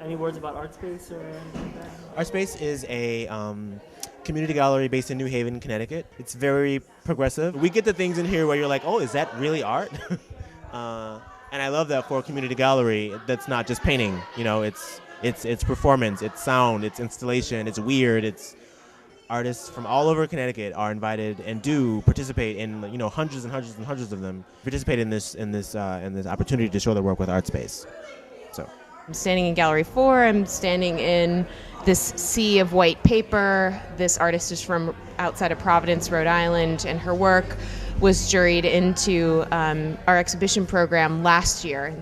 Any words about Artspace or anything like that? Artspace is a community gallery based in New Haven, Connecticut. It's very progressive. We get the things in here where you're like, oh, is that really art? And I love that for a community gallery that's not just painting. It's performance, it's sound, it's installation, it's weird. It's artists from all over Connecticut are invited and do participate in hundreds and hundreds and hundreds of them participate in this opportunity to show their work with Artspace. So. I'm standing in Gallery 4. I'm standing in this sea of white paper. This artist is from outside of Providence, Rhode Island, and her work was juried into our exhibition program last year.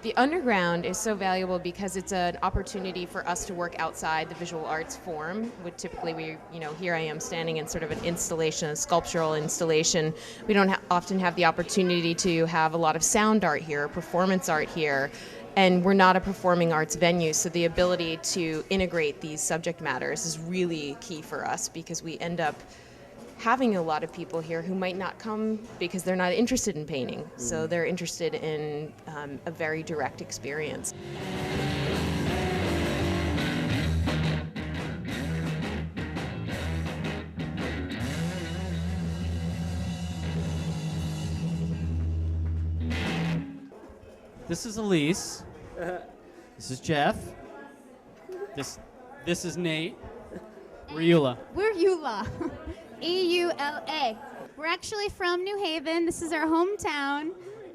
The Underground is so valuable because it's an opportunity for us to work outside the visual arts form. Which typically here I am standing in sort of an installation, a sculptural installation. We don't often have the opportunity to have a lot of sound art here, performance art here. And we're not a performing arts venue, so the ability to integrate these subject matters is really key for us because we end up having a lot of people here who might not come because they're not interested in painting. So they're interested in a very direct experience. This is Elise. This is Jeff. This is Nate. We're Eula. We're Eula. E-U-L-A. We're actually from New Haven. This is our hometown.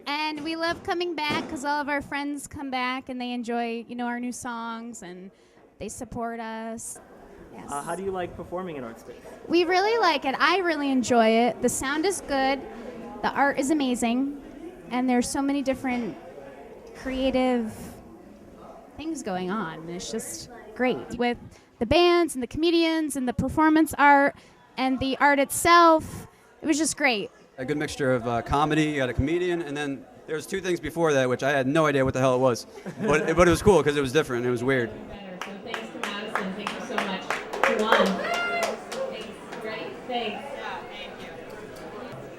And we love coming back because all of our friends come back and they enjoy, our new songs and they support us. Yes. How do you like performing in Artspace? We really like it. I really enjoy it. The sound is good. The art is amazing. And there's so many different creative things going on. And it's just great with the bands and the comedians and the performance art and the art itself. It was just great. A good mixture of comedy. You got a comedian, and then there's two things before that which I had no idea what the hell it was, but it was cool because it was different. It was weird. So thanks to Madison. Thank you so much. You won. Thanks. Ready? Thanks. Yeah, thank you.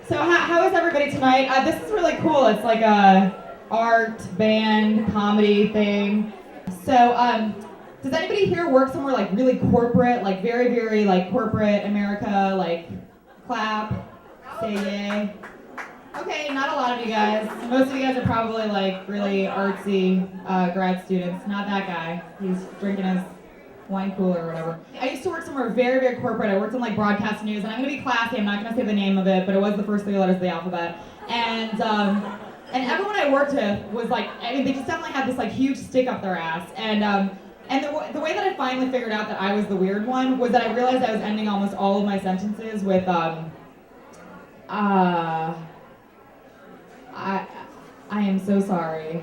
So how is everybody tonight? This is really cool. It's like a art, band, comedy thing. So, does anybody here work somewhere like really corporate, like very, very like corporate America, like clap, say yay? Okay, not a lot of you guys. Most of you guys are probably like really artsy grad students. Not that guy. He's drinking his wine cooler or whatever. I used to work somewhere very, very corporate. I worked in like broadcast news, and I'm gonna be classy. I'm not gonna say the name of it, but it was the first 3 letters of the alphabet. And everyone I worked with was like, they just definitely had this like huge stick up their ass. And the way that I finally figured out that I was the weird one was that I realized I was ending almost all of my sentences with I am so sorry.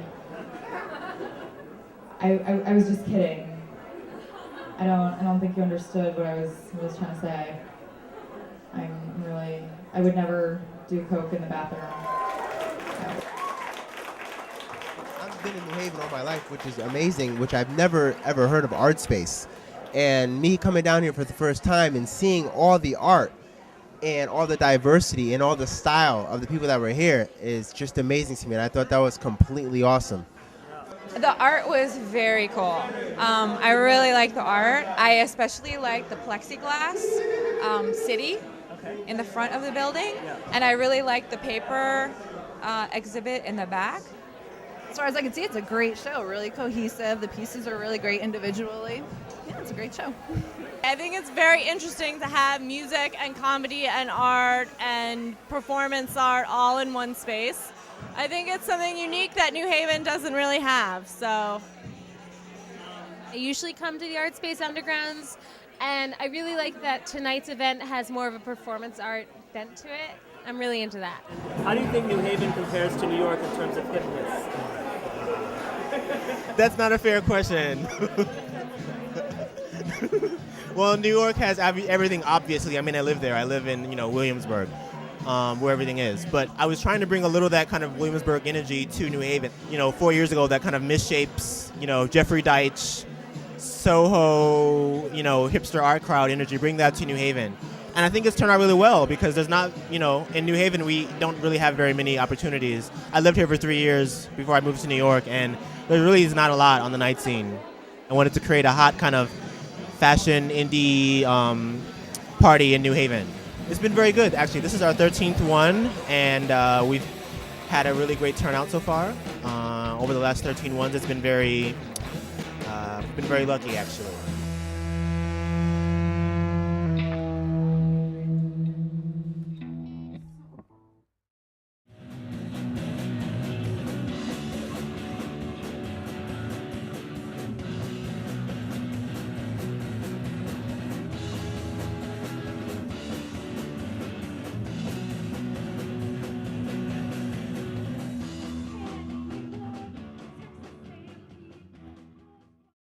I was just kidding. I don't think you understood what I was trying to say. I would never do coke in the bathroom. I've been in New Haven all my life, which is amazing, which I've never ever heard of Artspace. And me coming down here for the first time and seeing all the art and all the diversity and all the style of the people that were here is just amazing to me. And I thought that was completely awesome. The art was very cool. I really like the art. I especially like the plexiglass city in the front of the building. And I really like the paper exhibit in the back. As far as I can see, it's a great show, really cohesive. The pieces are really great individually. Yeah, it's a great show. I think it's very interesting to have music and comedy and art and performance art all in one space. I think it's something unique that New Haven doesn't really have, so. I usually come to the Artspace Undergrounds, and I really like that tonight's event has more of a performance art bent to it. I'm really into that. How do you think New Haven compares to New York in terms of hipness? That's not a fair question. Well, New York has everything, obviously. I mean, I live there. I live in, Williamsburg, where everything is. But I was trying to bring a little of that kind of Williamsburg energy to New Haven. 4 years ago, that kind of misshapes, Jeffrey Deitch, Soho, hipster art crowd energy, bring that to New Haven. And I think it's turned out really well because there's not, in New Haven, we don't really have very many opportunities. I lived here for 3 years before I moved to New York, and there really is not a lot on the night scene. I wanted to create a hot kind of fashion indie party in New Haven. It's been very good, actually. This is our 13th one, and we've had a really great turnout so far. Over the last 13 ones, it's been very lucky, actually.